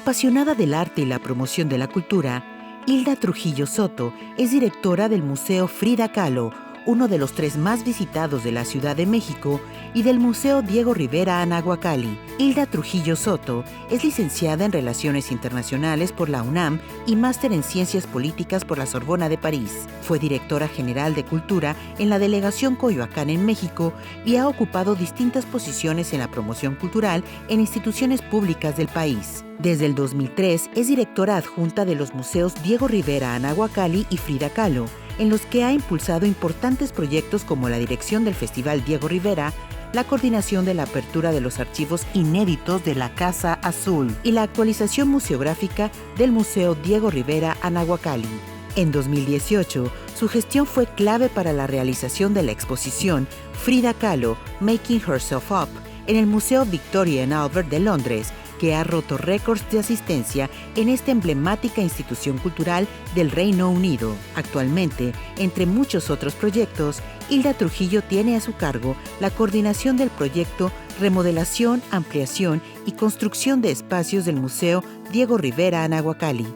Apasionada del arte y la promoción de la cultura, Hilda Trujillo Soto es directora del Museo Frida Kahlo, uno de los 3 más visitados de la Ciudad de México, y del Museo Diego Rivera Anahuacalli. Hilda Trujillo Soto es licenciada en Relaciones Internacionales por la UNAM y máster en Ciencias Políticas por la Sorbona de París. Fue directora general de Cultura en la Delegación Coyoacán en México y ha ocupado distintas posiciones en la promoción cultural en instituciones públicas del país. Desde el 2003 es directora adjunta de los museos Diego Rivera Anahuacalli y Frida Kahlo, en los que ha impulsado importantes proyectos como la dirección del Festival Diego Rivera, la coordinación de la apertura de los archivos inéditos de la Casa Azul y la actualización museográfica del Museo Diego Rivera Anahuacalli. En 2018, su gestión fue clave para la realización de la exposición Frida Kahlo, Making Herself Up, en el Museo Victoria and Albert de Londres, que ha roto récords de asistencia en esta emblemática institución cultural del Reino Unido. Actualmente, entre muchos otros proyectos, Hilda Trujillo tiene a su cargo la coordinación del proyecto Remodelación, Ampliación y Construcción de Espacios del Museo Diego Rivera Anahuacalli,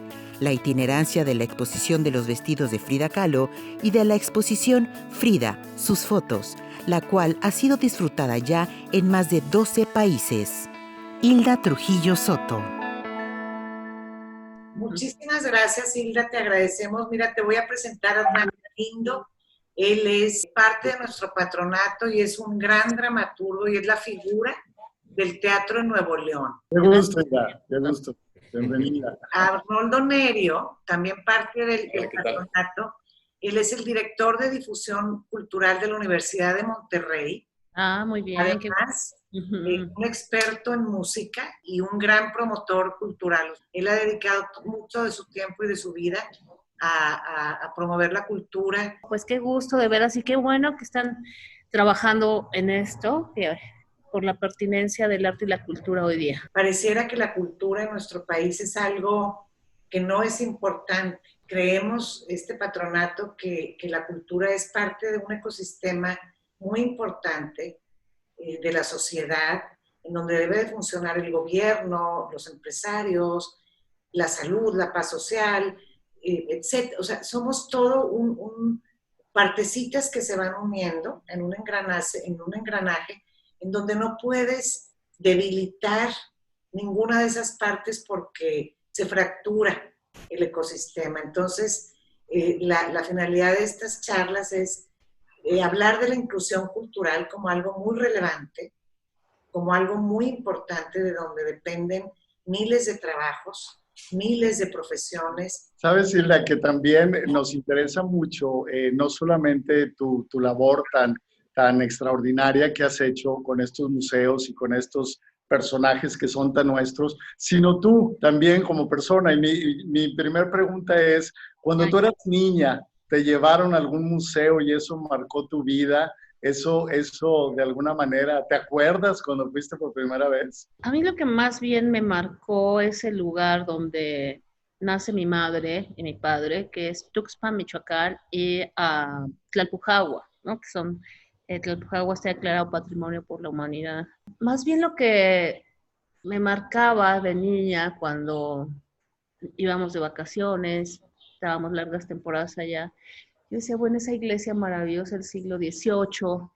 la itinerancia de la exposición de los vestidos de Frida Kahlo y de la exposición Frida, sus fotos, la cual ha sido disfrutada ya en más de 12 países. Hilda Trujillo Soto. Muchísimas gracias, Hilda, te agradecemos. Mira, te voy a presentar a Hernán Galindo. Él es parte de nuestro patronato y es un gran dramaturgo y es la figura del teatro en Nuevo León. Qué gusto, Hilda, qué gusto. Bienvenida. Arnoldo Nerio, también parte del patronato. Él es el director de difusión cultural de la Universidad de Monterrey. Ah, muy bien. Además, un experto en música y un gran promotor cultural. Él ha dedicado mucho de su tiempo y de su vida a promover la cultura. Pues qué gusto, de veras, y qué bueno que están trabajando en esto, por la pertinencia del arte y la cultura hoy día. Pareciera que la cultura en nuestro país es algo que no es importante. Creemos, este patronato, que la cultura es parte de un ecosistema muy importante de la sociedad, en donde debe de funcionar el gobierno, los empresarios, la salud, la paz social, etc. O sea, somos todo partecitas que se van uniendo en un engranaje en donde no puedes debilitar ninguna de esas partes porque se fractura el ecosistema. Entonces, la finalidad de estas charlas es hablar de la inclusión cultural como algo muy relevante, como algo muy importante de donde dependen miles de trabajos, miles de profesiones. Sabes, Hilda, que también nos interesa mucho, no solamente tu labor tan extraordinaria que has hecho con estos museos y con estos personajes que son tan nuestros, sino tú también como persona. Y mi primera pregunta es, cuando tú eras niña, ¿te llevaron a algún museo y eso marcó tu vida? Eso de alguna manera, ¿te acuerdas cuando fuiste por primera vez? A mí lo que más bien me marcó es el lugar donde nace mi madre y mi padre, que es Tuxpan, Michoacán, y Tlalpujahua, ¿no? Que son, Tlalpujahua está declarado Patrimonio por la Humanidad. Más bien lo que me marcaba de niña cuando íbamos de vacaciones, estábamos largas temporadas allá. Yo decía, bueno, esa iglesia maravillosa del siglo XVIII,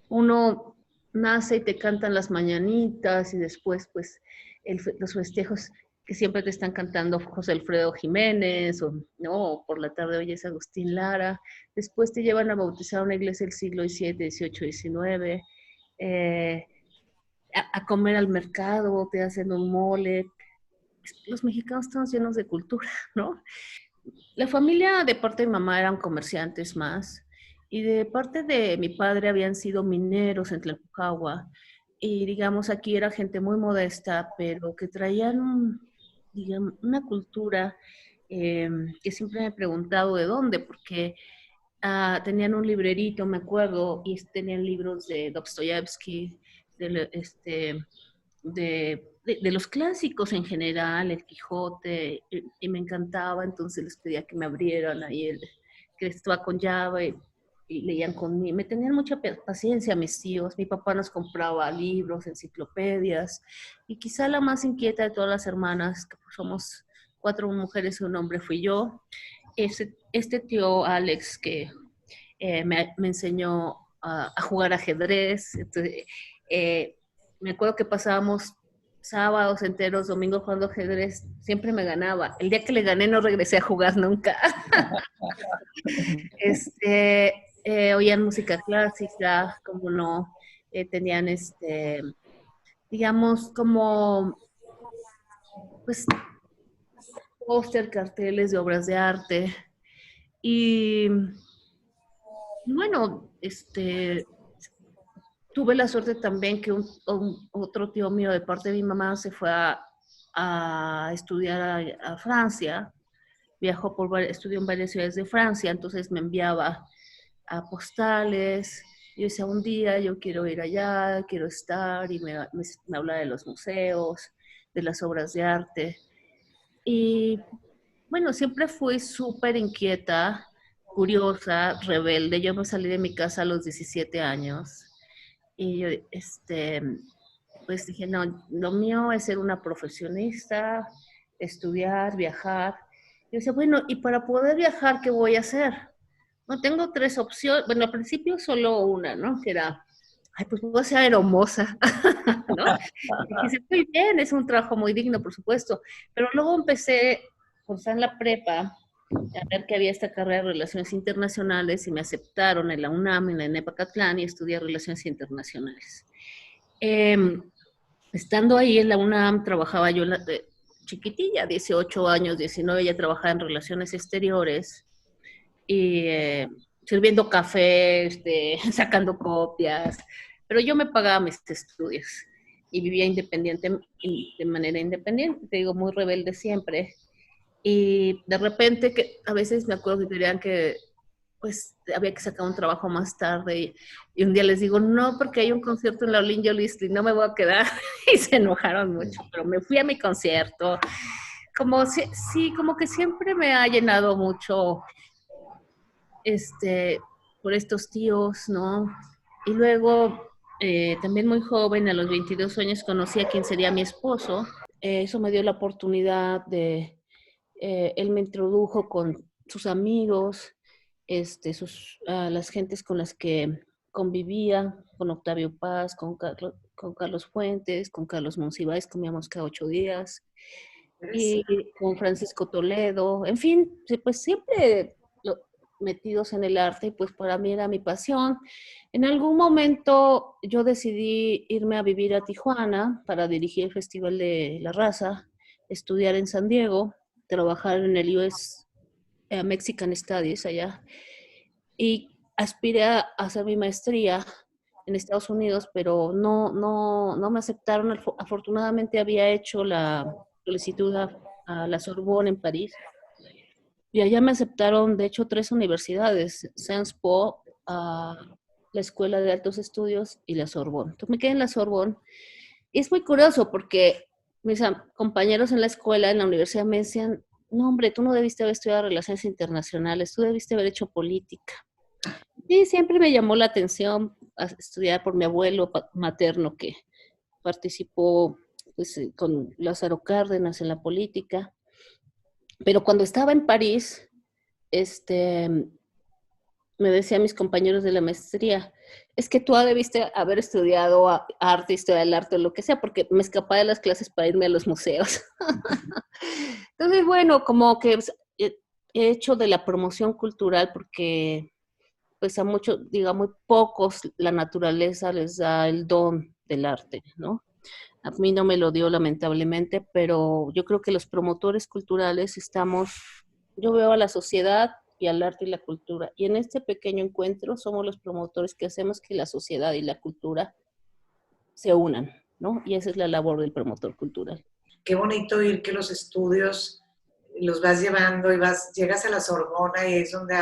uno nace y te cantan las mañanitas y después pues los festejos que siempre te están cantando José Alfredo Jiménez o no, por la tarde oyes Agustín Lara, después te llevan a bautizar a una iglesia del siglo XVII, XVIII, XIX, a comer al mercado, te hacen un mole. Los mexicanos estamos llenos de cultura, ¿no? La familia de parte de mi mamá eran comerciantes más, y de parte de mi padre habían sido mineros en Tlalpujahua, y digamos aquí era gente muy modesta, pero que traían digamos, una cultura que siempre me he preguntado de dónde, porque tenían un librerito, me acuerdo, y tenían libros de Dostoyevsky, de los clásicos en general, el Quijote, y me encantaba, entonces les pedía que me abrieran ahí que estaba con llave, y leían conmigo. Me tenían mucha paciencia mis tíos. Mi papá nos compraba libros, enciclopedias, y quizá la más inquieta de todas las hermanas, que somos 4 mujeres y un hombre, fui yo. Este tío Alex que me enseñó a jugar ajedrez. Entonces, me acuerdo que pasábamos sábados enteros, domingos jugando ajedrez, siempre me ganaba. El día que le gané no regresé a jugar nunca. Oían música clásica, como no, tenían digamos, como, pues, póster, carteles de obras de arte. Y bueno, tuve la suerte también que otro tío mío de parte de mi mamá se fue a estudiar a Francia, viajó estudió en varias ciudades de Francia, entonces me enviaba a postales. Yo decía, un día yo quiero ir allá, quiero estar, y me hablaba de los museos, de las obras de arte. Y bueno, siempre fui súper inquieta, curiosa, rebelde. Yo me salí de mi casa a los 17 años y yo, pues dije, no, lo mío es ser una profesionista, estudiar, viajar. Yo decía, bueno, y para poder viajar, ¿qué voy a hacer? No, tengo 3 opciones. Bueno, al principio solo una, ¿no? Que era, ay, pues voy a ser aeromoza, ¿no? Y dije, muy bien, es un trabajo muy digno, por supuesto. Pero luego empecé, por estar en la prepa, a ver que había esta carrera de Relaciones Internacionales y me aceptaron en la UNAM, en la Nepacatlán, y estudié Relaciones Internacionales. Estando ahí en la UNAM, trabajaba yo chiquitilla, 18 años, 19, ya trabajaba en Relaciones Exteriores, y sirviendo café, sacando copias, pero yo me pagaba mis estudios y vivía independiente, de manera independiente, te digo, muy rebelde siempre. Y de repente, que a veces me acuerdo que querían que pues había que sacar un trabajo más tarde, y un día les digo, no, porque hay un concierto en la Olin Yolistli, no me voy a quedar, y se enojaron mucho, pero me fui a mi concierto. Como sí, como que siempre me ha llenado mucho por estos tíos, ¿no? Y luego, también muy joven, a los 22 años, conocí a quien sería mi esposo. Eso me dio la oportunidad él me introdujo con sus amigos, las gentes con las que convivía, con Octavio Paz, con Carlos Fuentes, con Carlos Monsiváis, comíamos cada 8 días, y con Francisco Toledo, en fin, pues siempre metidos en el arte, pues para mí era mi pasión. En algún momento yo decidí irme a vivir a Tijuana para dirigir el Festival de la Raza, estudiar en San Diego, trabajar en el US Mexican Studies allá, y aspiré a hacer mi maestría en Estados Unidos, pero no me aceptaron. Afortunadamente había hecho la solicitud a la Sorbonne en París, y allá me aceptaron, de hecho, 3 universidades, Sciences Po, la Escuela de Altos Estudios y la Sorbonne. Entonces me quedé en la Sorbonne. Y es muy curioso porque mis compañeros en la escuela, en la universidad, me decían, no, hombre, tú no debiste haber estudiado Relaciones Internacionales, tú debiste haber hecho política. Y siempre me llamó la atención estudiar por mi abuelo materno, que participó pues, con Lázaro Cárdenas en la política. Pero cuando estaba en París, me decían mis compañeros de la maestría, es que tú debiste haber estudiado arte, historia del arte, o lo que sea, porque me escapaba de las clases para irme a los museos. Entonces, bueno, como que he hecho de la promoción cultural, porque pues a muchos, diga, muy pocos, la naturaleza les da el don del arte, ¿no? A mí no me lo dio, lamentablemente, pero yo creo que los promotores culturales yo veo a la sociedad y al arte y la cultura, y en este pequeño encuentro somos los promotores que hacemos que la sociedad y la cultura se unan, ¿no? Y esa es la labor del promotor cultural. Qué bonito oír que los estudios los vas llevando y llegas a la Sorbona, y es donde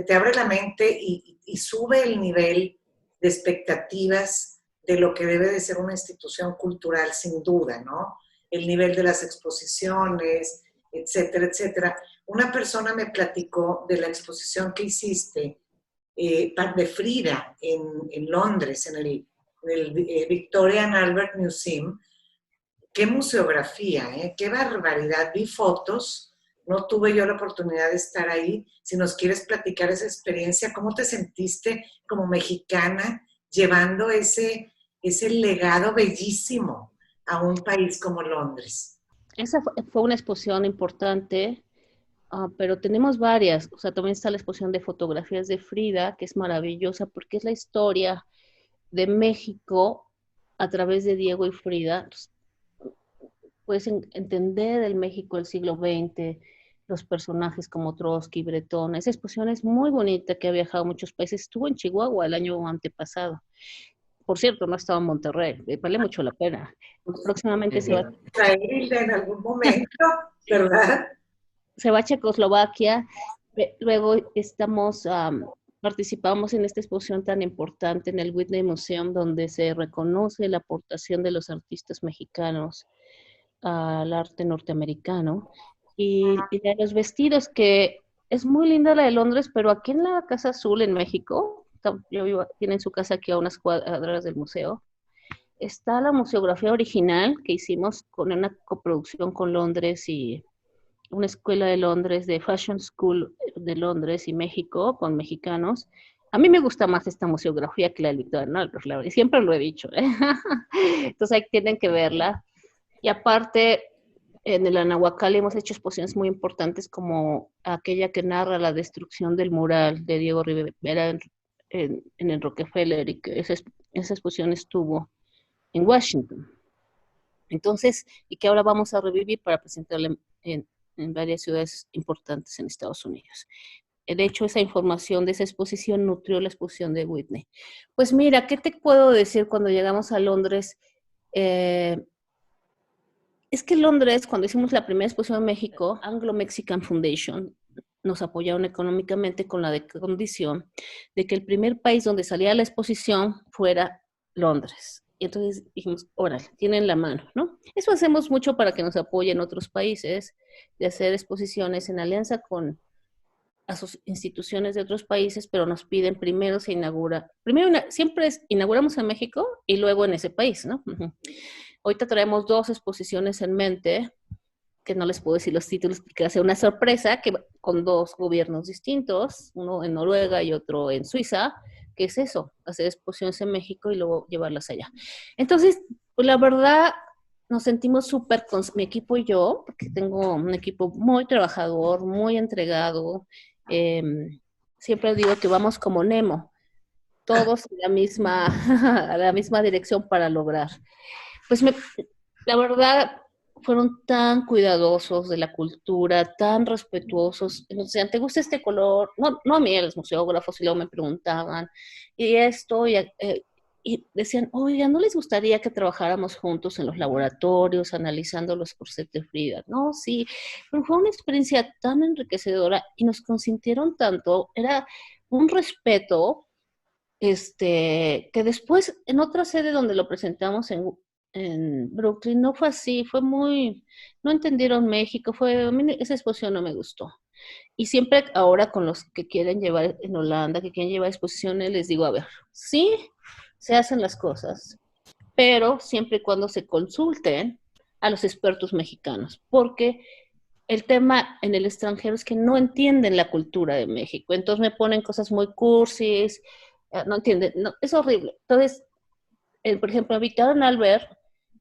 te abre la mente y sube el nivel de expectativas de lo que debe de ser una institución cultural, sin duda, ¿no? El nivel de las exposiciones, etcétera, etcétera. una persona me platicó de la exposición que hiciste de Frida en Londres, en el Victoria and Albert Museum. Qué museografía, qué barbaridad. Vi fotos, no tuve yo la oportunidad de estar ahí. Si nos quieres platicar esa experiencia, ¿cómo te sentiste como mexicana llevando ese legado bellísimo a un país como Londres? Esa fue una exposición importante, pero tenemos varias. O sea, también está la exposición de fotografías de Frida, que es maravillosa porque es la historia de México a través de Diego y Frida. Puedes entender el México del siglo XX, los personajes como Trotsky, Bretón. Esa exposición es muy bonita, que ha viajado a muchos países. Estuvo en Chihuahua el año antepasado. Por cierto, no estaba en Monterrey. Vale mucho la pena. Próximamente se va a ir en algún momento, ¿verdad? Se va a Checoslovaquia. Luego participamos en esta exposición tan importante en el Whitney Museum, donde se reconoce la aportación de los artistas mexicanos al arte norteamericano, y de los vestidos, que es muy linda la de Londres, pero aquí en la Casa Azul en México, tienen su casa aquí a unas cuadras del museo, está la museografía original que hicimos con una coproducción con Londres y una escuela de Londres, de Fashion School de Londres y México, con mexicanos. A mí me gusta más esta museografía que la de Victoria Albert, y siempre lo he dicho, ¿eh? Entonces ahí tienen que verla. Y aparte, en el Anahuacalli hemos hecho exposiciones muy importantes, como aquella que narra la destrucción del mural de Diego Rivera en el Rockefeller, y que esa exposición estuvo en Washington. Entonces, y que ahora vamos a revivir para presentarla en varias ciudades importantes en Estados Unidos. De hecho, esa información de esa exposición nutrió la exposición de Whitney. Pues mira, ¿qué te puedo decir cuando llegamos a Londres? Es que Londres, cuando hicimos la primera exposición en México, Anglo-Mexican Foundation nos apoyaron económicamente con la condición de que el primer país donde salía la exposición fuera Londres. Y entonces dijimos, órale, tienen la mano, ¿no? Eso hacemos mucho para que nos apoyen otros países, de hacer exposiciones en alianza con a sus instituciones de otros países, pero nos piden primero siempre inauguramos en México y luego en ese país, ¿no? Ahorita traemos 2 exposiciones en mente, que no les puedo decir los títulos porque va a ser una sorpresa, que con 2 gobiernos distintos, uno en Noruega y otro en Suiza, que es eso, hacer exposiciones en México y luego llevarlas allá. Entonces, pues la verdad, nos sentimos súper con mi equipo y yo, porque tengo un equipo muy trabajador, muy entregado. Siempre digo que vamos como Nemo, todos a la misma dirección para lograr. Pues la verdad, fueron tan cuidadosos de la cultura, tan respetuosos. Nos decían, ¿te gusta este color? No a mí, a los museógrafos, y luego me preguntaban, y esto, y decían, oiga, ¿no les gustaría que trabajáramos juntos en los laboratorios, analizando los corsets de Frida? No, sí, pero fue una experiencia tan enriquecedora y nos consintieron tanto, era un respeto, que después en otra sede donde lo presentamos en Brooklyn no fue así, no entendieron México, a mí esa exposición no me gustó. Y siempre ahora con los que quieren llevar en Holanda, que quieren llevar exposiciones, les digo, a ver, sí, se hacen las cosas, pero siempre y cuando se consulten a los expertos mexicanos, porque el tema en el extranjero es que no entienden la cultura de México, entonces me ponen cosas muy cursis, no entienden, no, es horrible. Entonces, por ejemplo, Victoria Albert,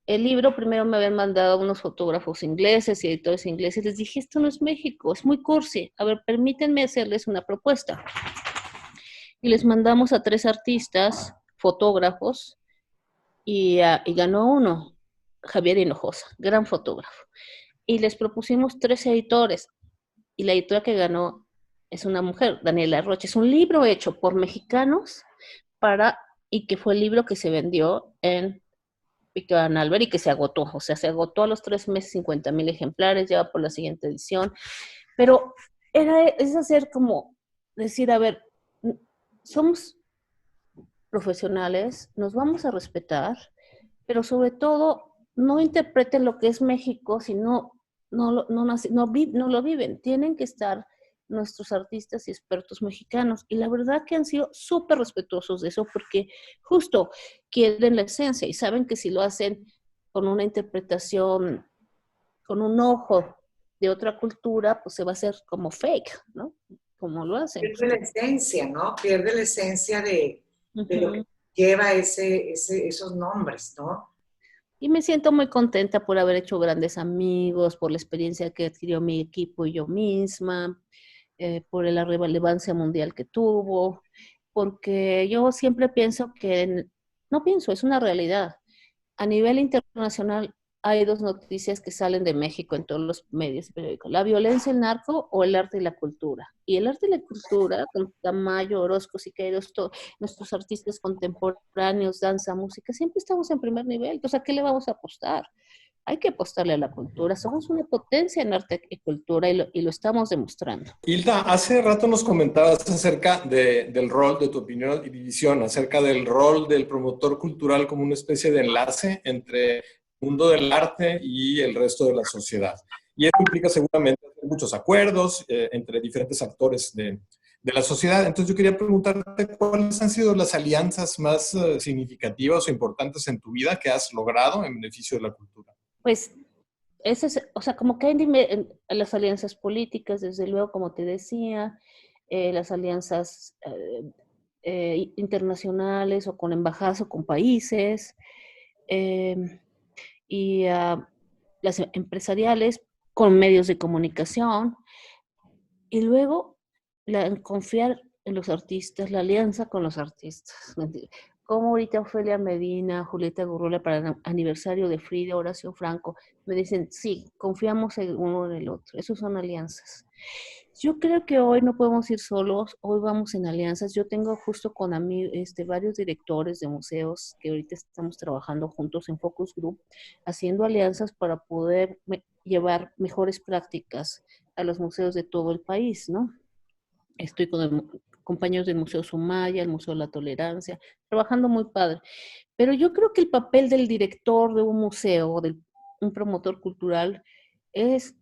el libro primero me habían mandado unos fotógrafos ingleses y editores ingleses. Les dije, esto no es México, es muy cursi. A ver, permítanme hacerles una propuesta. Y les mandamos a 3 artistas, fotógrafos, y ganó uno, Javier Hinojosa, gran fotógrafo. Y les propusimos 3 editores. Y la editora que ganó es una mujer, Daniela Rocha. Es un libro hecho por mexicanos y que fue el libro que se vendió en Victoria Albert y que se agotó, o sea, se agotó a los 3 meses 50,000 ejemplares, ya va por la siguiente edición, pero es hacer como decir, a ver, somos profesionales, nos vamos a respetar, pero sobre todo no interpreten lo que es México, sino no lo viven. Tienen que estar nuestros artistas y expertos mexicanos. Y la verdad que han sido súper respetuosos de eso porque justo quieren la esencia y saben que si lo hacen con una interpretación, con un ojo de otra cultura, pues se va a hacer como fake, ¿no? Como lo hacen. Pierde la esencia, ¿no? Pierde la esencia de lo que Uh-huh. lleva esos nombres, ¿no? Y me siento muy contenta por haber hecho grandes amigos, por la experiencia que adquirió mi equipo y yo misma, por la relevancia mundial que tuvo, porque yo siempre pienso que, no pienso, es una realidad. A nivel internacional hay dos noticias que salen de México en todos los medios periódicos: la violencia, el narco o el arte y la cultura. Y el arte y la cultura, con Tamayo, Orozco, Siqueiros, nuestros artistas contemporáneos, danza, música, siempre estamos en primer nivel. Entonces, ¿a qué le vamos a apostar? Hay que apostarle a la cultura. Somos una potencia en arte y cultura y lo estamos demostrando. Hilda, hace rato nos comentabas acerca del rol, de tu opinión y visión, acerca del rol del promotor cultural como una especie de enlace entre el mundo del arte y el resto de la sociedad. Y eso implica seguramente muchos acuerdos entre diferentes actores de la sociedad. Entonces yo quería preguntarte cuáles han sido las alianzas más significativas o importantes en tu vida que has logrado en beneficio de la cultura. Pues ese es, o sea, como que hay las alianzas políticas, desde luego, como te decía, las alianzas internacionales o con embajadas o con países, eh, y las empresariales con medios de comunicación, y luego confiar en los artistas, la alianza con los artistas. Como ahorita Ofelia Medina, Julieta Gurrola para el aniversario de Frida, Horacio Franco, me dicen, sí, confiamos en uno en el otro. Esos son alianzas. Yo creo que hoy no podemos ir solos, hoy vamos en alianzas. Yo tengo justo con varios directores de museos que ahorita estamos trabajando juntos en Focus Group, haciendo alianzas para poder llevar mejores prácticas a los museos de todo el país, ¿no? Estoy con compañeros del Museo Sumaya, el Museo de la Tolerancia, trabajando muy padre. Pero yo creo que el papel del director de un museo, de un promotor cultural, es,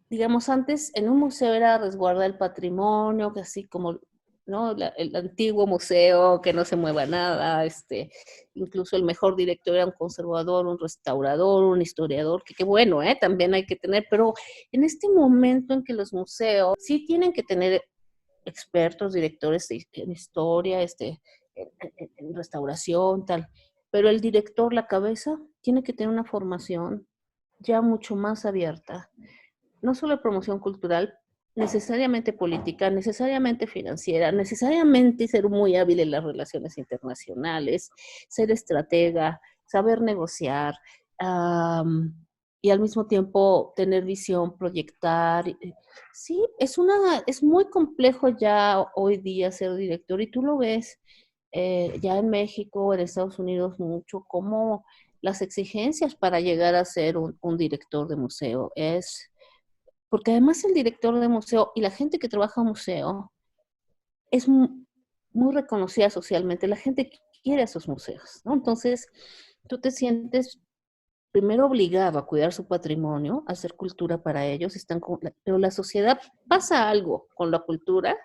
digamos, antes en un museo era resguardar el patrimonio, así como, ¿no? El antiguo museo, que no se mueva nada, incluso el mejor director era un conservador, un restaurador, un historiador, que qué bueno, también hay que tener, pero en este momento en que los museos sí tienen que tener expertos, directores en historia, en restauración, tal, pero el director, la cabeza, tiene que tener una formación ya mucho más abierta, no solo de promoción cultural, necesariamente política, necesariamente financiera, necesariamente ser muy hábil en las relaciones internacionales, ser estratega, saber negociar, y al mismo tiempo tener visión, proyectar. Sí, es muy complejo ya hoy día ser director, y tú lo ves ya en México, en Estados Unidos mucho, como las exigencias para llegar a ser un director de museo porque además el director de museo y la gente que trabaja en museo es muy reconocida socialmente. La gente quiere esos museos, ¿no? Entonces, tú te sientes primero obligado a cuidar su patrimonio, a hacer cultura para ellos, pero la sociedad pasa algo con la cultura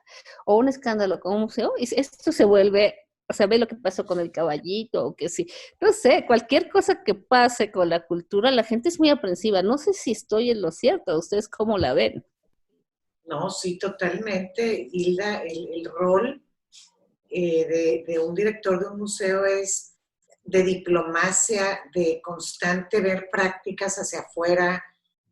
o un escándalo con un museo y esto se vuelve, o sea, ve lo que pasó con el caballito, o que sí, no sé, cualquier cosa que pase con la cultura, la gente es muy aprensiva. No sé si estoy en lo cierto, ¿ustedes cómo la ven? No, sí, totalmente, Hilda, el rol de un director de un museo es de diplomacia, de constante ver prácticas hacia afuera,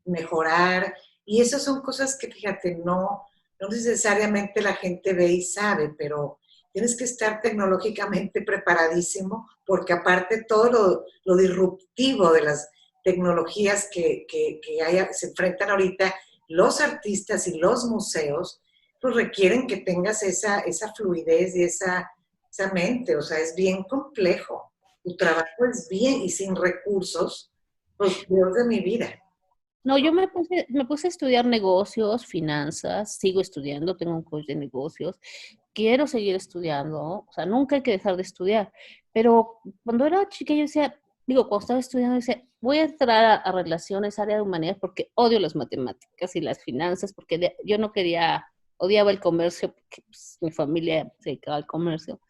mejorar, y esas son cosas que, fíjate, no necesariamente la gente ve y sabe, pero tienes que estar tecnológicamente preparadísimo, porque aparte todo lo disruptivo de las tecnologías que se enfrentan ahorita los artistas y los museos, pues requieren que tengas esa fluidez y esa mente, o sea, es bien complejo. Tu trabajo es bien, y sin recursos, pues Dios de mi vida. No, yo me puse a estudiar negocios, finanzas, sigo estudiando, tengo un coach de negocios, quiero seguir estudiando, o sea, nunca hay que dejar de estudiar, pero cuando era chica yo decía, digo, cuando estaba estudiando, decía, voy a entrar a relaciones, área de humanidades, porque odio las matemáticas y las finanzas, porque yo no quería, odiaba el comercio, porque pues, mi familia se dedicaba al comercio.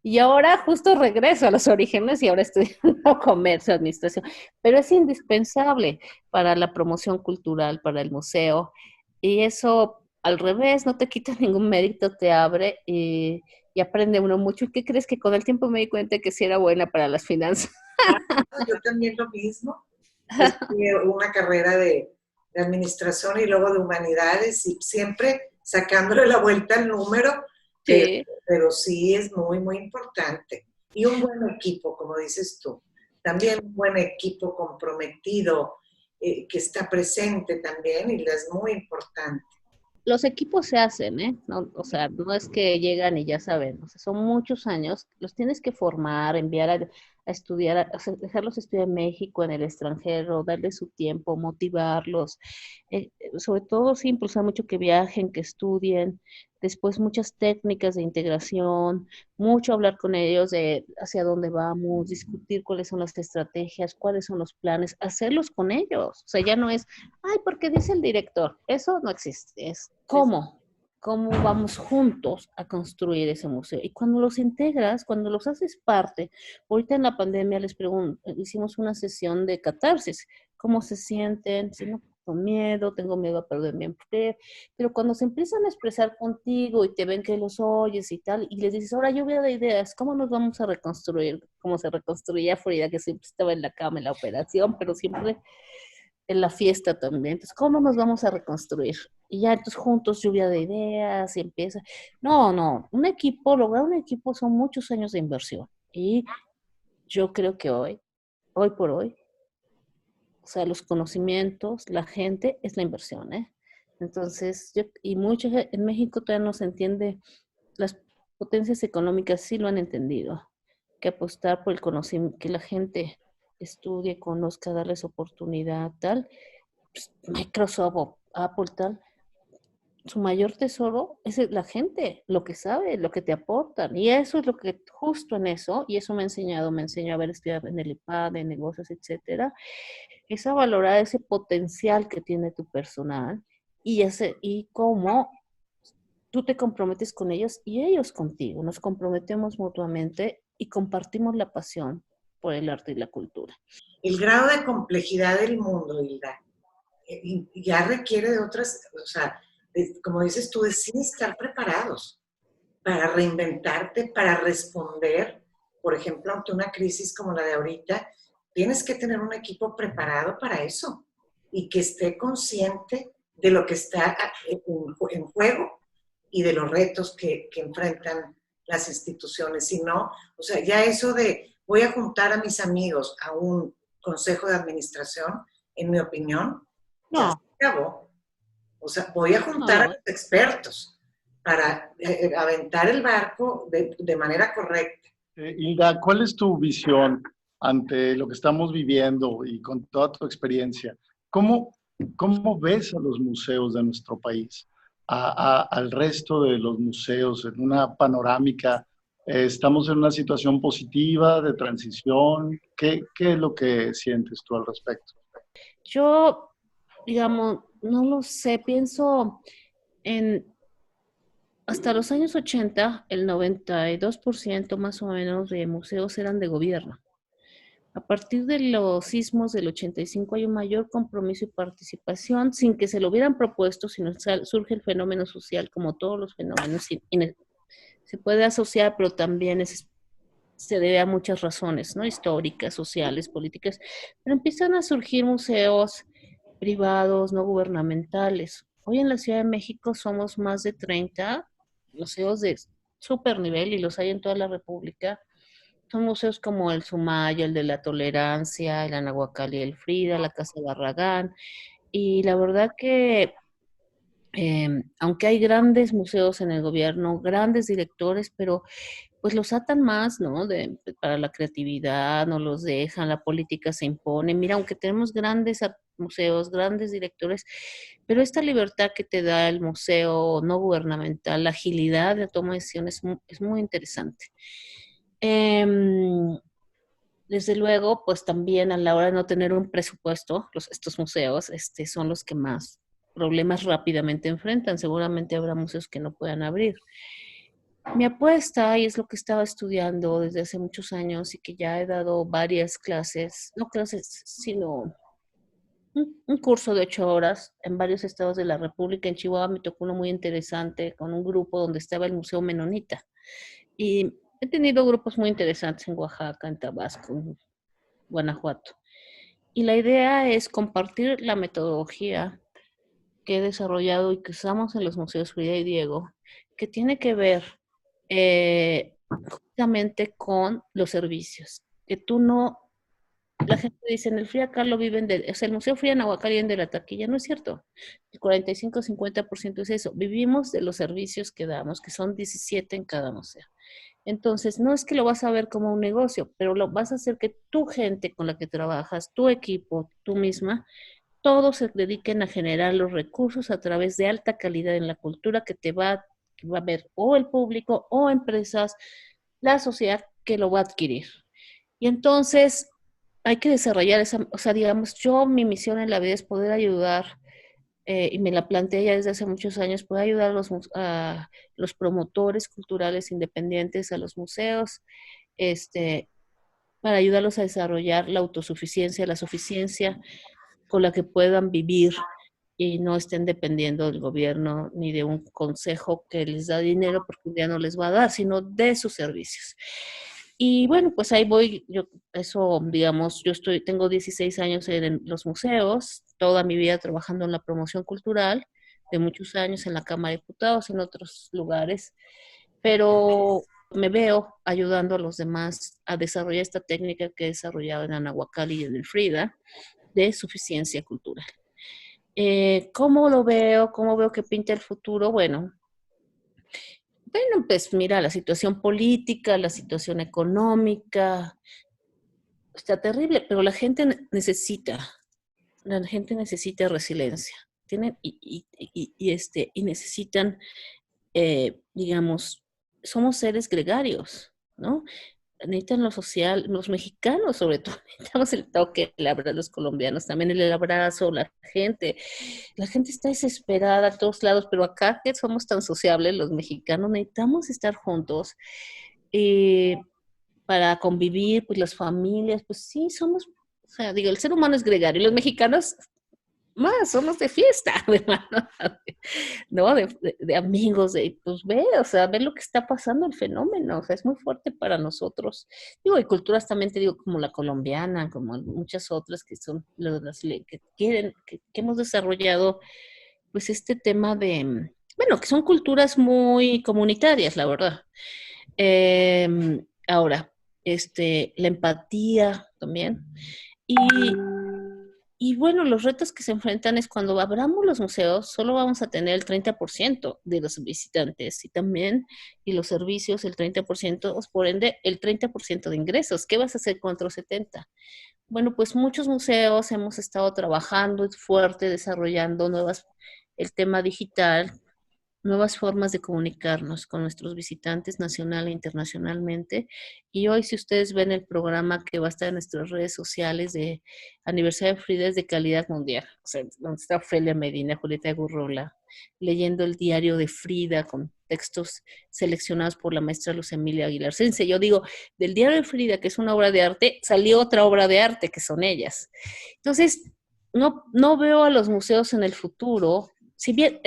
Y ahora justo regreso a los orígenes y ahora estudio comercio, administración. Pero es indispensable para la promoción cultural, para el museo. Y eso, al revés, no te quita ningún mérito, te abre y aprende uno mucho. ¿Y qué crees? Que con el tiempo me di cuenta que sí era buena para las finanzas. Ah, yo también lo mismo. Estudié una carrera de administración y luego de humanidades y siempre sacándole la vuelta al número, pero, Sí. pero sí es muy, muy importante. Y un buen equipo, como dices tú. También un buen equipo comprometido, que está presente también y es muy importante. Los equipos se hacen, ¿eh? No, o sea, no es que llegan y ya saben, o sea, son muchos años, los tienes que formar, enviar a estudiar, o sea, dejarlos estudiar en México, en el extranjero, darles su tiempo, motivarlos, sobre todo sí impulsar mucho que viajen, que estudien, después muchas técnicas de integración, mucho hablar con ellos de hacia dónde vamos, discutir cuáles son las estrategias, cuáles son los planes, hacerlos con ellos, o sea, ya no es ay, porque dice el director, eso no existe, es cómo vamos juntos a construir ese museo. Y cuando los integras, cuando los haces parte, ahorita en la pandemia les pregunto, hicimos una sesión de catarsis, ¿cómo se sienten? Si no, con miedo, tengo miedo a perder mi empleo, pero cuando se empiezan a expresar contigo y te ven que los oyes y tal, y les dices, ahora lluvia de ideas, ¿cómo nos vamos a reconstruir? Como se reconstruía Frida, que siempre estaba en la cama en la operación, pero siempre en la fiesta también. Entonces, ¿cómo nos vamos a reconstruir? Y ya entonces juntos lluvia de ideas y empieza. No, no, un equipo, lograr un equipo son muchos años de inversión. Y yo creo que hoy por hoy, o sea, los conocimientos, la gente es la inversión, ¿eh? Entonces, y muchos en México todavía no se entiende, las potencias económicas sí lo han entendido, que apostar por el conocimiento, que la gente estudie, conozca, darles oportunidad, tal, pues, Microsoft o Apple tal, su mayor tesoro es la gente, lo que sabe, lo que te aportan. Y eso es lo que justo en eso, y eso me enseñó a haber estudiado en el IPAD, en negocios, etcétera, es a valorar ese potencial que tiene tu personal y cómo tú te comprometes con ellos y ellos contigo. Nos comprometemos mutuamente y compartimos la pasión por el arte y la cultura. El grado de complejidad del mundo, Hilda, ya requiere de otras, o sea, como dices tú, de sí estar preparados para reinventarte, para responder, por ejemplo, ante una crisis como la de ahorita, tienes que tener un equipo preparado para eso y que esté consciente de lo que está en juego y de los retos que enfrentan las instituciones. Si no, o sea, ya eso de voy a juntar a mis amigos a un consejo de administración, en mi opinión, ya se No, acabó. O sea, voy a juntar a no, los expertos para aventar el barco de manera correcta. Hilda, ¿cuál es tu visión ante lo que estamos viviendo y con toda tu experiencia? ¿Cómo, cómo ves a los museos de nuestro país, al resto de los museos en una panorámica? ¿Estamos en una situación positiva de transición? ¿Qué es lo que sientes tú al respecto? yo, digamos, no lo sé, pienso en hasta los años 80, el 92% más o menos de museos eran de gobierno. A partir de los sismos del 85 hay un mayor compromiso y participación sin que se lo hubieran propuesto, sino surge el fenómeno social como todos los fenómenos. Se puede asociar, pero también se debe a muchas razones, ¿no? Históricas, sociales, políticas. Pero empiezan a surgir museos privados, no gubernamentales. Hoy en la Ciudad de México somos más de 30 museos de super nivel y los hay en toda la República. Son museos como el Sumaya, el de la Tolerancia, el Anahuacalli, el Frida, la Casa Barragán. Y la verdad que, aunque hay grandes museos en el gobierno, grandes directores, pero pues los atan más, ¿no? Para la creatividad, no los dejan, la política se impone. Mira, aunque tenemos grandes museos, grandes directores, pero esta libertad que te da el museo no gubernamental, la agilidad de toma de decisiones es muy interesante. Eh, desde luego, pues también a la hora de no tener un presupuesto, estos museos son los que más problemas rápidamente enfrentan. Seguramente habrá museos que no puedan abrir. Mi apuesta, y es lo que estaba estudiando desde hace muchos años y que ya he dado varias clases, no clases, sino un curso de 8 horas en varios estados de la República. En Chihuahua me tocó uno muy interesante con un grupo donde estaba el Museo Menonita. Y he tenido grupos muy interesantes en Oaxaca, en Tabasco, en Guanajuato. Y la idea es compartir la metodología que he desarrollado y que usamos en los museos Frida y Diego, que tiene que ver justamente con los servicios. Que tú no, la gente dice, en el Frida Kahlo viven o sea, el Museo Frida Nahuatl viven de la taquilla, no es cierto. El 45-50% es eso. Vivimos de los servicios que damos, que son 17 en cada museo. Entonces, no es que lo vas a ver como un negocio, pero lo vas a hacer que tu gente con la que trabajas, tu equipo, tú misma, todos se dediquen a generar los recursos a través de alta calidad en la cultura que va a ver o el público o empresas, la sociedad que lo va a adquirir. Y entonces hay que desarrollar esa, o sea, digamos, mi misión en la vida es poder ayudar, y me la planteé ya desde hace muchos años, poder ayudar a los promotores culturales independientes, a los museos, para ayudarlos a desarrollar la autosuficiencia, la suficiencia con la que puedan vivir y no estén dependiendo del gobierno ni de un consejo que les da dinero porque un día no les va a dar, sino de sus servicios. Y bueno, pues ahí voy, eso, digamos, tengo 16 años en los museos, toda mi vida trabajando en la promoción cultural, de muchos años en la Cámara de Diputados, en otros lugares, pero me veo ayudando a los demás a desarrollar esta técnica que he desarrollado en Anahuacalli y en el Frida, de suficiencia cultural. ¿Cómo lo veo? ¿Cómo veo que pinta el futuro? Bueno, pues mira, la situación política, la situación económica, está terrible, pero la gente necesita resiliencia. Tienen, y necesitan, digamos, somos seres gregarios, ¿no? Necesitan lo social, los mexicanos sobre todo, necesitamos el toque, el abrazo, los colombianos también, el abrazo, la gente está desesperada a todos lados, pero acá que somos tan sociables, los mexicanos necesitamos estar juntos para convivir, pues las familias, pues sí, somos, o sea, digo, el ser humano es gregario, y los mexicanos más, somos de fiesta, ¿no? De amigos, pues o sea, ve lo que está pasando, el fenómeno, o sea, es muy fuerte para nosotros. Digo, y culturas también te digo, como la colombiana, como muchas otras que son las que quieren, que hemos desarrollado, pues este tema bueno, que son culturas muy comunitarias, la verdad. Ahora, la empatía también. Y bueno, los retos que se enfrentan es cuando abramos los museos, solo vamos a tener el 30% de los visitantes y los servicios el 30%, por ende el 30% de ingresos. ¿Qué vas a hacer con otros 70%? Bueno, pues muchos museos hemos estado trabajando fuerte, desarrollando el tema digital, nuevas formas de comunicarnos con nuestros visitantes nacional e internacionalmente. Y hoy, si ustedes ven el programa que va a estar en nuestras redes sociales de Aniversario de Frida, es de calidad mundial. O sea, donde está Ofelia Medina, Julieta Gurrola, leyendo el diario de Frida con textos seleccionados por la maestra Luz Emilia Aguilar Sense. Yo digo, del diario de Frida, que es una obra de arte, salió otra obra de arte, que son ellas. Entonces, no veo a los museos en el futuro, si bien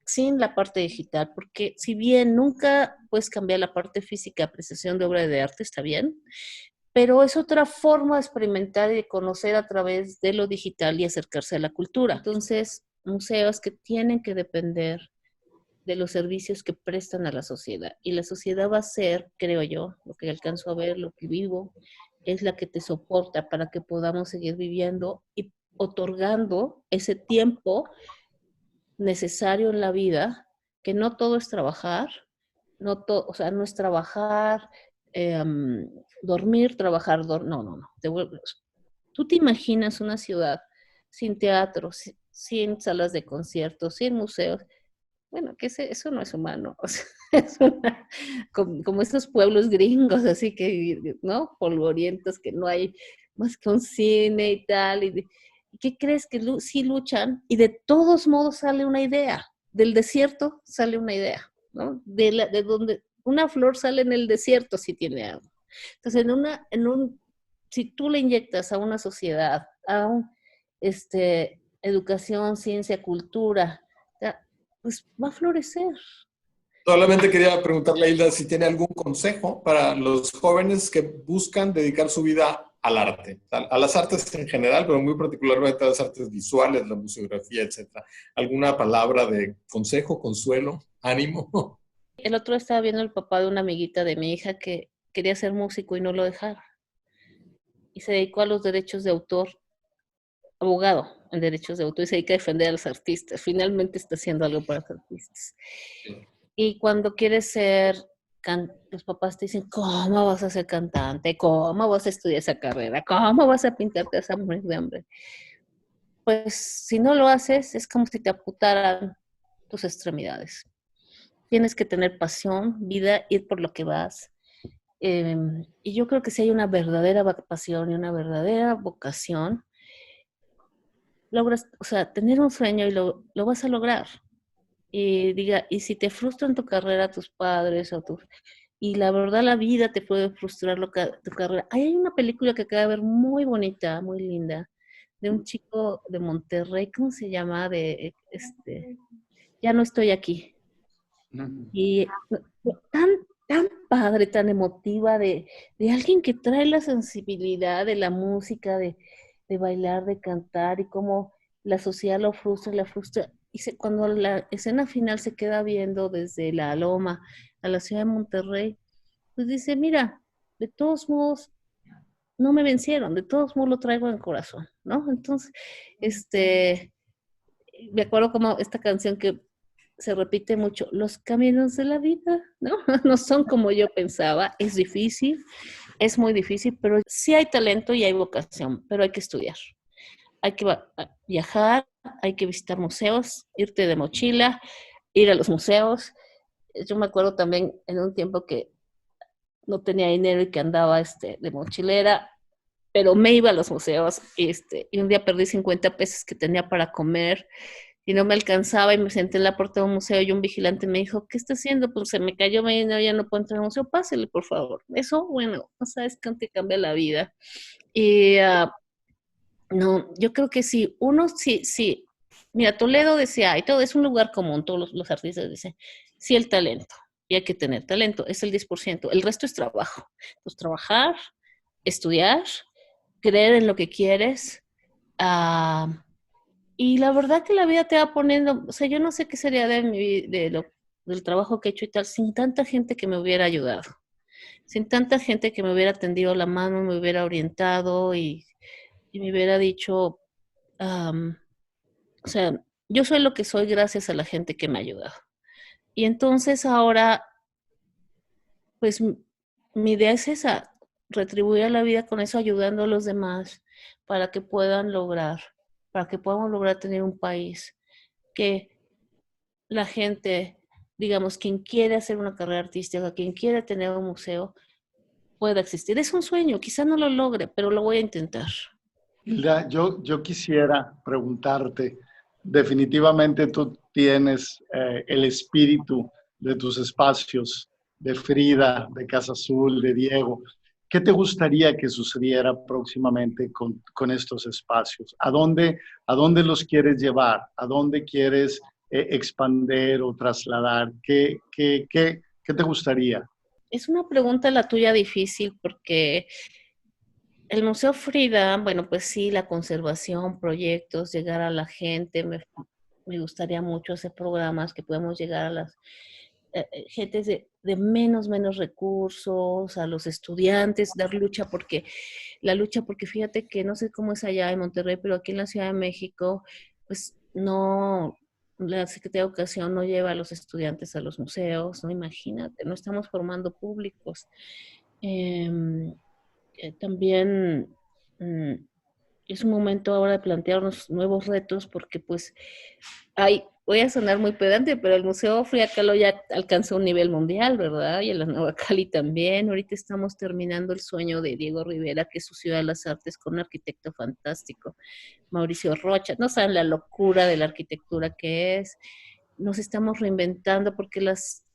sin la parte digital, porque si bien nunca puedes cambiar la parte física, apreciación de obra de arte, está bien, pero es otra forma de experimentar y de conocer a través de lo digital y acercarse a la cultura. Entonces, museos que tienen que depender de los servicios que prestan a la sociedad. Y la sociedad va a ser, creo yo, lo que alcanzo a ver, lo que vivo, es la que te soporta para que podamos seguir viviendo y otorgando ese tiempo necesario en la vida, que no todo es trabajar, o sea, no es trabajar, dormir, trabajar, no. Tú te imaginas una ciudad sin teatro, sin salas de conciertos, sin museos, bueno, eso no es humano, o sea, es como esos pueblos gringos, así que, ¿no? Polvorientos, que no hay más que un cine y tal, ¿y qué crees? Que sí luchan, y de todos modos sale una idea, del desierto sale una idea, ¿no? De donde una flor sale en el desierto si tiene agua. Entonces, si tú le inyectas a una sociedad, educación, ciencia, cultura, pues va a florecer. Solamente quería preguntarle a Hilda si tiene algún consejo para los jóvenes que buscan dedicar su vida al arte, a las artes en general, pero muy particularmente a las artes visuales, la museografía, etcétera. ¿Alguna palabra de consejo, consuelo, ánimo? El otro día estaba viendo el papá de una amiguita de mi hija que quería ser músico y no lo dejaba. Y se dedicó a los derechos de autor, abogado en derechos de autor, y se dedica a defender a los artistas. Finalmente está haciendo algo para los artistas. Y cuando quieres ser, los papás te dicen, ¿cómo vas a ser cantante? ¿Cómo vas a estudiar esa carrera? ¿Cómo vas a pintarte a esa mujer de hambre? Pues si no lo haces, es como si te amputaran tus extremidades. Tienes que tener pasión, vida, ir por lo que vas. Y yo creo que si hay una verdadera pasión y una verdadera vocación, logras, o sea, tener un sueño y lo vas a lograr. Y si te frustran tu carrera tus padres y la verdad la vida te puede frustrar tu carrera. Hay una película que acaba de ver muy bonita, muy linda, de un chico de Monterrey, ¿cómo se llama? Ya no estoy aquí. Y tan, tan padre, tan emotiva, de alguien que trae la sensibilidad de la música, de bailar, de cantar, y cómo la sociedad lo frustra, la frustra. Cuando la escena final se queda viendo desde la Loma a la ciudad de Monterrey, pues dice, mira, de todos modos, no me vencieron, de todos modos lo traigo en el corazón, ¿no? Entonces, me acuerdo como esta canción que se repite mucho, los caminos de la vida, ¿no? No son como yo pensaba, es difícil, es muy difícil, pero sí hay talento y hay vocación, pero hay que estudiar. Hay que viajar, hay que visitar museos, irte de mochila, ir a los museos. Yo me acuerdo también en un tiempo que no tenía dinero y que andaba de mochilera, pero me iba a los museos y un día perdí 50 pesos que tenía para comer y no me alcanzaba y me senté en la puerta de un museo y un vigilante me dijo, ¿qué está haciendo? Pues se me cayó mi dinero, ya no puedo entrar al museo, pásele por favor. Eso, bueno, no sabes cuánto te cambia la vida. Y no, yo creo que sí, sí. Mira, Toledo decía, y todo es un lugar común, todos los artistas dicen, sí el talento, y hay que tener talento, es el 10%, el resto es trabajo. Pues trabajar, estudiar, creer en lo que quieres, y la verdad que la vida te va poniendo, o sea, yo no sé qué sería del trabajo que he hecho y tal, sin tanta gente que me hubiera ayudado, sin tanta gente que me hubiera tendido la mano, me hubiera orientado y me hubiera dicho, o sea, yo soy lo que soy gracias a la gente que me ha ayudado. Y entonces ahora, pues mi idea es esa, retribuir a la vida con eso, ayudando a los demás para que puedan lograr, para que podamos lograr tener un país que la gente, digamos, quien quiere hacer una carrera artística, quien quiere tener un museo, pueda existir. Es un sueño, quizá no lo logre, pero lo voy a intentar. Hilda, yo quisiera preguntarte, definitivamente tú tienes el espíritu de tus espacios, de Frida, de Casa Azul, de Diego. ¿Qué te gustaría que sucediera próximamente con estos espacios? A dónde los quieres llevar? ¿A dónde quieres expander o trasladar? ¿Qué te gustaría? Es una pregunta la tuya difícil porque el Museo Frida, bueno, pues sí, la conservación, proyectos, llegar a la gente, me gustaría mucho hacer programas que podamos llegar a las gentes de menos recursos, a los estudiantes, dar lucha, porque fíjate que no sé cómo es allá en Monterrey, pero aquí en la Ciudad de México, pues no, la Secretaría de Educación no lleva a los estudiantes a los museos, no, imagínate, no estamos formando públicos. También es un momento ahora de plantearnos nuevos retos porque pues hay voy a sonar muy pedante, pero el Museo Frida Kahlo ya alcanzó un nivel mundial, ¿verdad? Y en la Nueva Cali también. Ahorita estamos terminando el sueño de Diego Rivera, que es su Ciudad de las Artes, con un arquitecto fantástico, Mauricio Rocha. No saben la locura de la arquitectura que es. Nos estamos reinventando porque las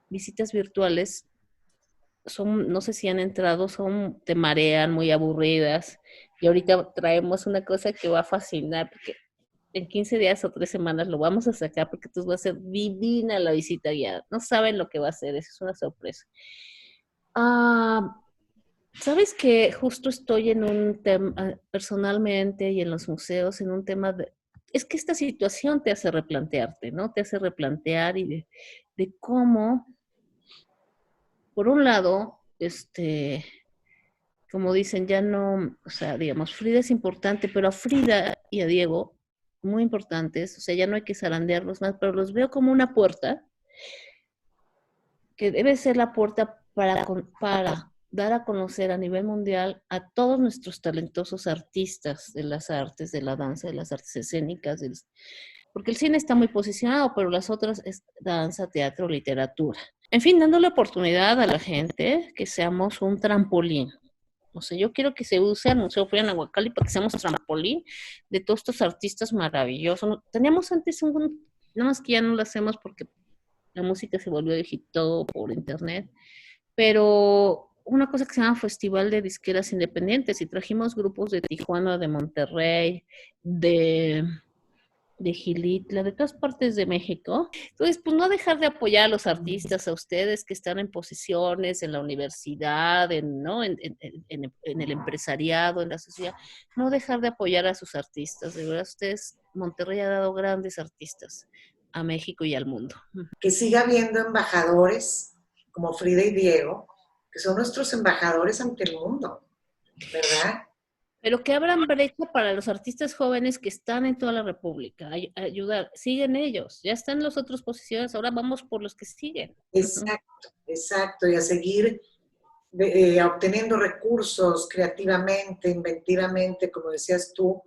visitas virtuales son, no sé si han entrado, te marean, muy aburridas. Y ahorita traemos una cosa que va a fascinar, porque en 15 días o 3 semanas lo vamos a sacar, porque entonces va a ser divina la visita guiada. No saben lo que va a ser, eso es una sorpresa. Sabes que justo estoy en un tema, personalmente y en los museos, en un tema de... Es que esta situación te hace replantearte, ¿no? Te hace replantear y de cómo, por un lado, como dicen, ya no, o sea, digamos, Frida es importante, pero a Frida y a Diego, muy importantes, o sea, ya no hay que zarandearlos más, pero los veo como una puerta, que debe ser la puerta para dar a conocer a nivel mundial a todos nuestros talentosos artistas de las artes, de la danza, de las artes escénicas, porque el cine está muy posicionado, pero las otras es danza, teatro, literatura. En fin, dándole oportunidad a la gente que seamos un trampolín. O sea, yo quiero que se use el Museo Frida Nahuacalli para que seamos trampolín de todos estos artistas maravillosos. Teníamos antes nada más que ya no lo hacemos porque la música se volvió digital por internet, pero una cosa que se llama Festival de Disqueras Independientes, y trajimos grupos de Tijuana, de Monterrey, de Gilitla, de todas partes de México. Entonces, pues no dejar de apoyar a los artistas, a ustedes que están en posiciones en la universidad, ¿no? en el empresariado, en la sociedad, no dejar de apoyar a sus artistas. De verdad, ustedes, Monterrey ha dado grandes artistas a México y al mundo. Que siga habiendo embajadores como Frida y Diego, que son nuestros embajadores ante el mundo, ¿verdad? Pero que abran brecha para los artistas jóvenes que están en toda la República, ayudar, siguen ellos, ya están las otras posiciones, ahora vamos por los que siguen. Exacto, exacto, y a seguir obteniendo recursos creativamente, inventivamente, como decías tú,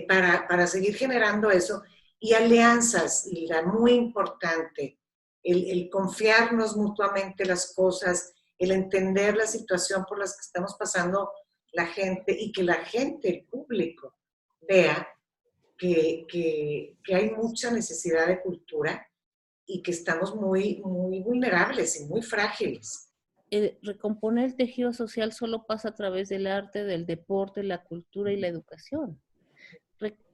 para seguir generando eso, y alianzas, y la muy importante, el confiarnos mutuamente las cosas, el entender la situación por las que estamos pasando la gente, y que la gente, el público, vea que hay mucha necesidad de cultura y que estamos muy, muy vulnerables y muy frágiles. Recomponer el tejido social solo pasa a través del arte, del deporte, la cultura y la educación.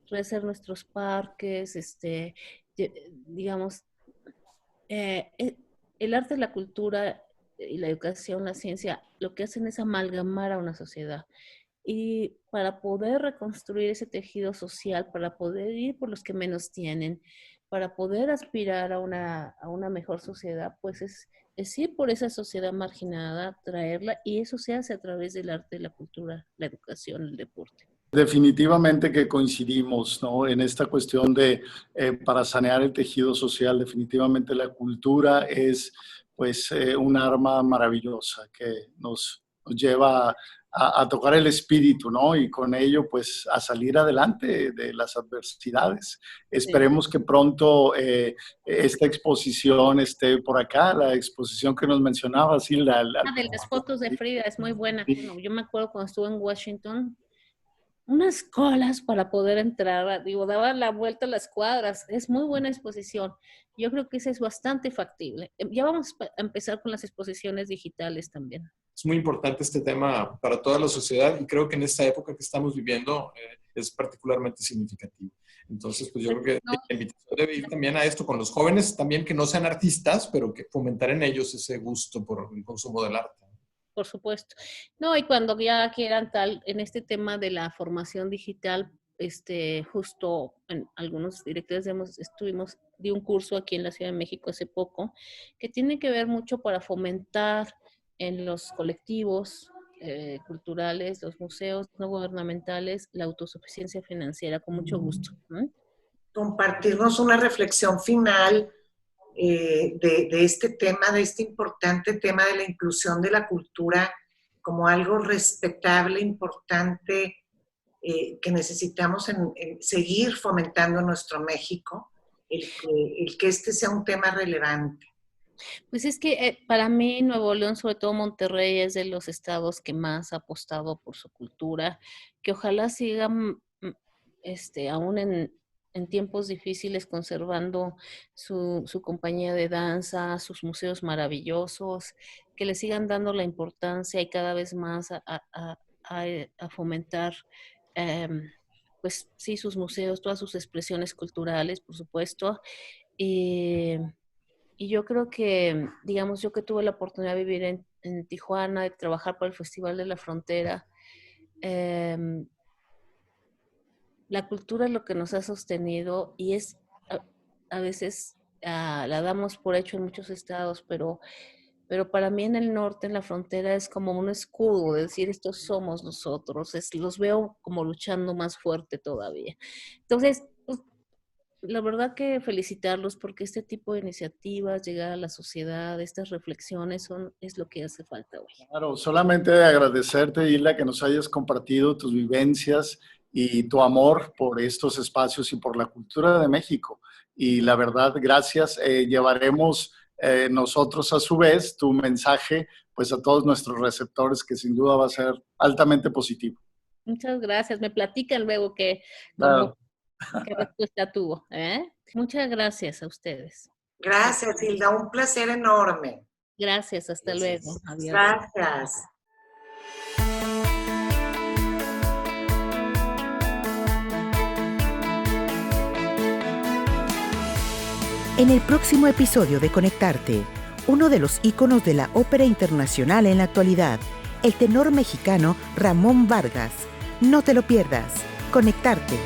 Rehacer nuestros parques, digamos, el arte, la cultura y la educación, la ciencia, lo que hacen es amalgamar a una sociedad. Y para poder reconstruir ese tejido social, para poder ir por los que menos tienen, para poder aspirar a una mejor sociedad, pues es ir por esa sociedad marginada, traerla, y eso se hace a través del arte, la cultura, la educación, el deporte. Definitivamente que coincidimos, ¿no? En esta cuestión de, para sanear el tejido social, definitivamente la cultura es, pues, un arma maravillosa que nos lleva a tocar el espíritu, ¿no? Y con ello, pues, a salir adelante de las adversidades. Esperemos que pronto esta exposición esté por acá, la exposición que nos mencionaba, Hilda. De las fotos de Frida es muy buena. Bueno, yo me acuerdo cuando estuve en Washington, unas colas para poder entrar, digo, daban la vuelta a las cuadras. Es muy buena exposición. Yo creo que esa es bastante factible. Ya vamos a empezar con las exposiciones digitales también. Es muy importante este tema para toda la sociedad y creo que en esta época que estamos viviendo es particularmente significativo. Entonces, pues yo creo que la invitación debe ir también a esto con los jóvenes, también que no sean artistas, pero que fomentar en ellos ese gusto por el consumo del arte. Por supuesto. No, y cuando ya quieran en este tema de la formación digital, justo en algunos directores di un curso aquí en la Ciudad de México hace poco, que tiene que ver mucho para fomentar en los colectivos culturales, los museos no gubernamentales, la autosuficiencia financiera, con mucho gusto. Compartirnos una reflexión final de este tema, de este importante tema de la inclusión de la cultura como algo respetable, importante, que necesitamos en seguir fomentando en nuestro México, el que este sea un tema relevante. Pues es que para mí Nuevo León, sobre todo Monterrey, es de los estados que más ha apostado por su cultura, que ojalá sigan aún en tiempos difíciles conservando su compañía de danza, sus museos maravillosos, que le sigan dando la importancia y cada vez más a fomentar, pues sí, sus museos, todas sus expresiones culturales, por supuesto. Y yo creo que, digamos, yo que tuve la oportunidad de vivir en Tijuana, de trabajar para el Festival de la Frontera, la cultura es lo que nos ha sostenido y es, a veces la damos por hecho en muchos estados, pero para mí en el norte, en la frontera, es como un escudo, de decir, estos somos nosotros, los veo como luchando más fuerte todavía. Entonces, pues, la verdad que felicitarlos porque este tipo de iniciativas, llegar a la sociedad, estas reflexiones es lo que hace falta hoy. Claro, solamente agradecerte, Hilda, que nos hayas compartido tus vivencias y tu amor por estos espacios y por la cultura de México. Y la verdad, gracias. Llevaremos nosotros a su vez tu mensaje pues a todos nuestros receptores, que sin duda va a ser altamente positivo. Muchas gracias. Me platican luego qué respuesta tuvo. Muchas gracias a ustedes. Gracias, Hilda. Un placer enorme. Gracias. Hasta luego. Adiós. Gracias. En el próximo episodio de Conectarte, uno de los íconos de la ópera internacional en la actualidad, el tenor mexicano Ramón Vargas. No te lo pierdas. Conectarte.